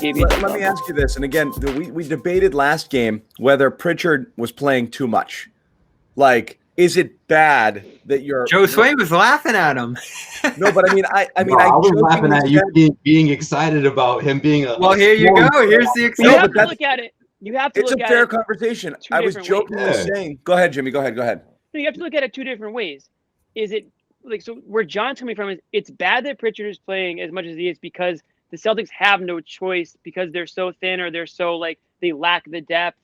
gave you. Let me ask you this, and again, we debated last game whether Pritchard was playing too much. Like, is it bad that you're? Josue was laughing at him. No, but I mean, I was laughing at you being excited about him being a. Well, here you go. Here's the excitement. You have to look at it. You have to. It's a fair conversation. I was jokingly saying. Go ahead, Jimmy. Go ahead. You have to look at it two different ways. Is it like so? Where John's coming from is it's bad that Pritchard is playing as much as he is because the Celtics have no choice because they're so thin or they're so like they lack the depth.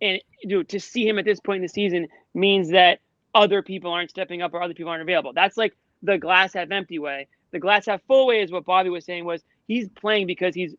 And to see him at this point in the season means that other people aren't stepping up or other people aren't available. That's like the glass half empty way. The glass half full way is what Bobby was saying was he's playing because he's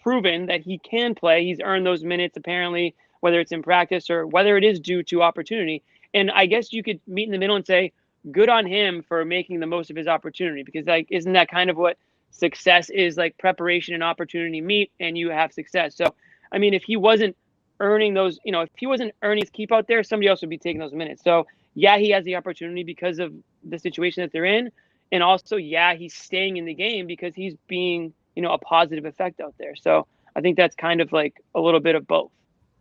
proven that he can play. He's earned those minutes apparently, whether it's in practice or whether it is due to opportunity. And I guess you could meet in the middle and say, good on him for making the most of his opportunity because like, isn't that kind of what success is like preparation and opportunity meet and you have success. So, I mean, if he wasn't earning those, if he wasn't earning his keep out there, somebody else would be taking those minutes. So yeah, he has the opportunity because of the situation that they're in. And also, yeah, he's staying in the game because he's being, a positive effect out there. So I think that's kind of like a little bit of both.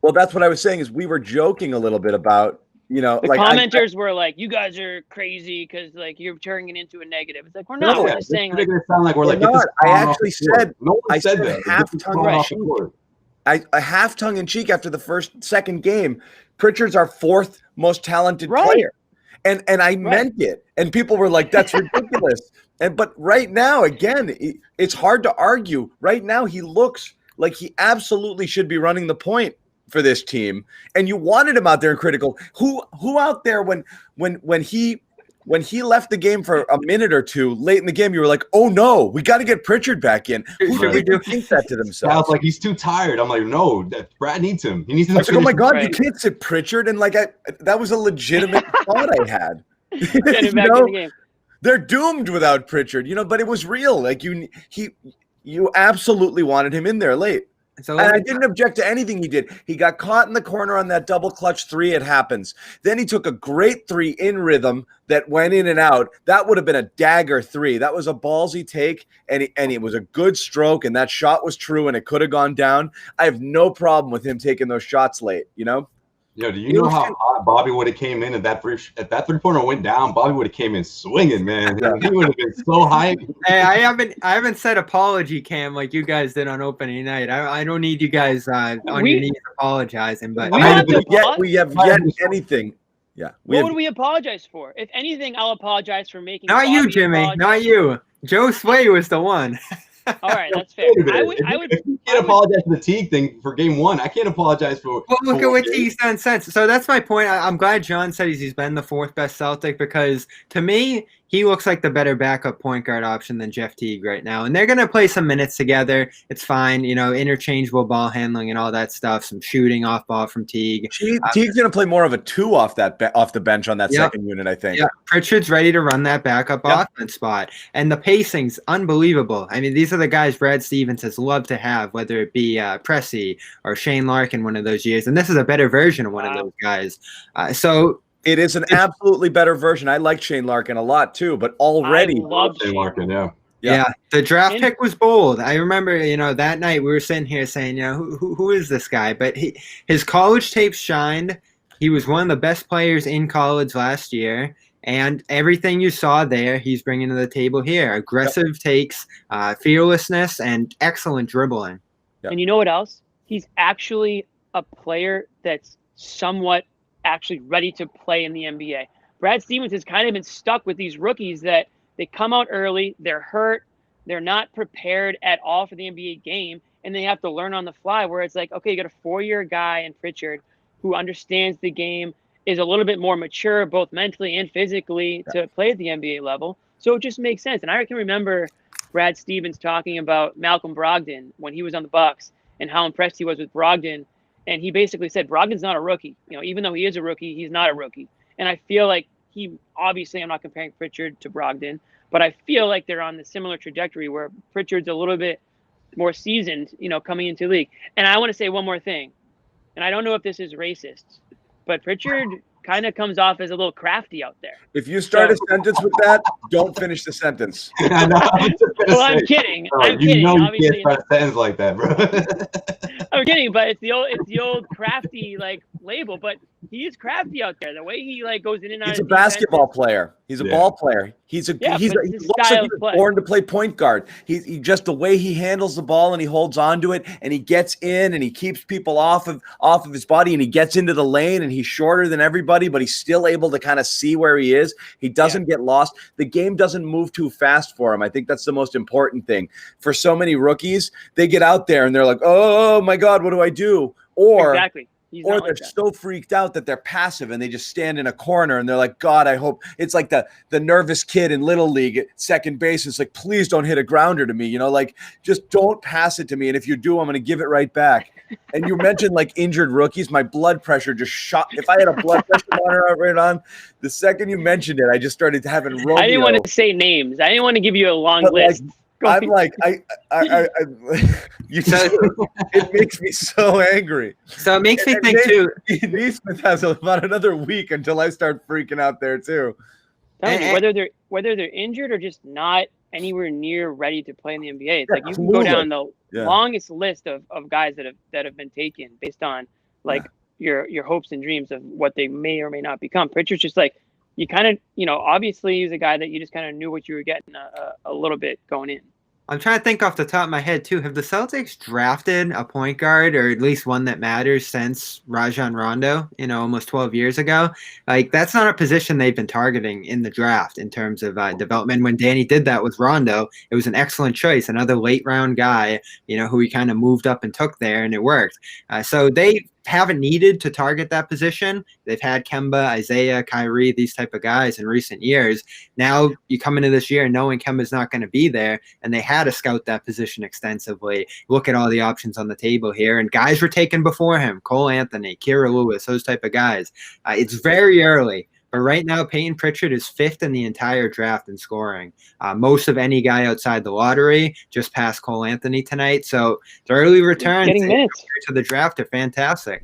Well, that's what I was saying is we were joking a little bit about, the like commenters were like, you guys are crazy because like you're turning it into a negative. It's like, we're not. We're just saying like, sound like we're like, not. I actually said, no one said that. A half tongue in cheek after the second game. Pritchard's our fourth most talented player. And I meant it. And people were like, that's ridiculous. But right now, again, it's hard to argue. Right now, he looks like he absolutely should be running the point for this team. And you wanted him out there in critical. Who out there when he left the game for a minute or two late in the game, you were like, oh no, we got to get Pritchard back in. Who did think that to themselves? I was like, he's too tired. I'm like, no, Brad needs him. He needs him. I was like, oh my God, you can't sit Pritchard. And like, that was a legitimate thought I had. Get him back in the game. They're doomed without Pritchard, but it was real. Like you absolutely wanted him in there late. And I didn't object to anything he did. He got caught in the corner on that double clutch three. It happens. Then he took a great three in rhythm that went in and out. That would have been a dagger three. That was a ballsy take, and it was a good stroke, and that shot was true, and it could have gone down. I have no problem with him taking those shots late, Yo, do you know how hot Bobby would have came in at that three-pointer went down? Bobby would have came in swinging, man. He would have been so hyped. Hey, I haven't said apology cam like you guys did on opening night. I don't need you guys on your knees apologizing, but we have yet anything. Yeah. What would we apologize for? If anything, I'll apologize for making. Not you, Jimmy. Not you. Josue was the one. All right, that's fair. You can't apologize for the Teague thing for game one. I can't apologize for. Well, look at what Teague's done since. So that's my point. I'm glad John said he's been the fourth best Celtic because to me, he looks like the better backup point guard option than Jeff Teague right now. And they're going to play some minutes together. It's fine, interchangeable ball handling and all that stuff. Some shooting off ball from Teague. Teague's going to play more of a two off the bench on that second unit, I think. Yeah, Pritchard's ready to run that backup offense spot. And the pacing's unbelievable. I mean, these are the guys Brad Stevens has loved to have, whether it be Pressey or Shane Larkin one of those years. And this is a better version of one of those guys. It is an absolutely better version. I like Shane Larkin a lot too, but already I love Shane Larkin, Yeah, the draft pick was bold. I remember, that night we were sitting here saying, who is this guy? But his college tapes shined. He was one of the best players in college last year. And everything you saw there, he's bringing to the table here. Aggressive takes, fearlessness, and excellent dribbling. Yep. And you know what else? He's actually a player that's somewhat actually ready to play in the NBA. Brad Stevens has kind of been stuck with these rookies that they come out early, they're hurt, they're not prepared at all for the NBA game, and they have to learn on the fly where it's like, okay, you got a 4-year guy in Pritchard who understands the game, is a little bit more mature, both mentally and physically, to play at the NBA level. So it just makes sense. And I can remember Brad Stevens talking about Malcolm Brogdon when he was on the Bucks and how impressed he was with Brogdon. And he basically said, Brogdon's not a rookie. Even though he is a rookie, he's not a rookie. And I feel like obviously I'm not comparing Pritchard to Brogdon, but I feel like they're on the similar trajectory where Pritchard's a little bit more seasoned, coming into the league. And I want to say one more thing. And I don't know if this is racist, but Pritchard kind of comes off as a little crafty out there. If you start a sentence with that, don't finish the sentence. I know, I'm kidding. Bro, I'm kidding. You Obviously, can't start a sentence like that, bro. I'm kidding, but it's the old crafty like label. But he is crafty out there. The way he like goes in and out. He's a basketball player. He's a ball player. He looks like he was born to play point guard. He just the way he handles the ball and he holds onto it and he gets in and he keeps people off of his body and he gets into the lane and he's shorter than everybody, but he's still able to kind of see where he is. He doesn't get lost. The game doesn't move too fast for him. I think that's the most important thing. For so many rookies, they get out there and they're like, oh my God, what do I do? Or exactly. Or they're so freaked out that they're passive and they just stand in a corner and they're like, God, I hope it's like the nervous kid in Little League at second base. It's like, please don't hit a grounder to me. You know, like just don't pass it to me. And if you do, I'm going to give it right back. And you mentioned like injured rookies. My blood pressure just shot. If I had a blood pressure monitor right on, the second you mentioned it, I just started having Romeo. I didn't want to say names. I didn't want to give you a long list. I'm like, you said it makes me so angry. So it makes me think too. Neesmith has about another week until I start freaking out there too. Whether they're injured or just not anywhere near ready to play in the NBA, it's like you can go down the longest list of guys that have been taken based on like your hopes and dreams of what they may or may not become. Pritchard's just like you kind of obviously he's a guy that you just kind of knew what you were getting a little bit going in. I'm trying to think off the top of my head, too. Have the Celtics drafted a point guard or at least one that matters since Rajon Rondo, almost 12 years ago? Like, that's not a position they've been targeting in the draft in terms of development. When Danny did that with Rondo, it was an excellent choice, another late-round guy, who he kind of moved up and took there, and it worked. So they haven't needed to target that position. They've had Kemba, Isaiah, Kyrie, these type of guys in recent years. Now you come into this year knowing Kemba's not going to be there, and they had to scout that position extensively. Look at all the options on the table here, and guys were taken before him. Cole Anthony, Kira Lewis, those type of guys. It's very early. But right now, Payton Pritchard is 5th in the entire draft in scoring. Most of any guy outside the lottery, just past Cole Anthony tonight. So the early returns to the draft are fantastic.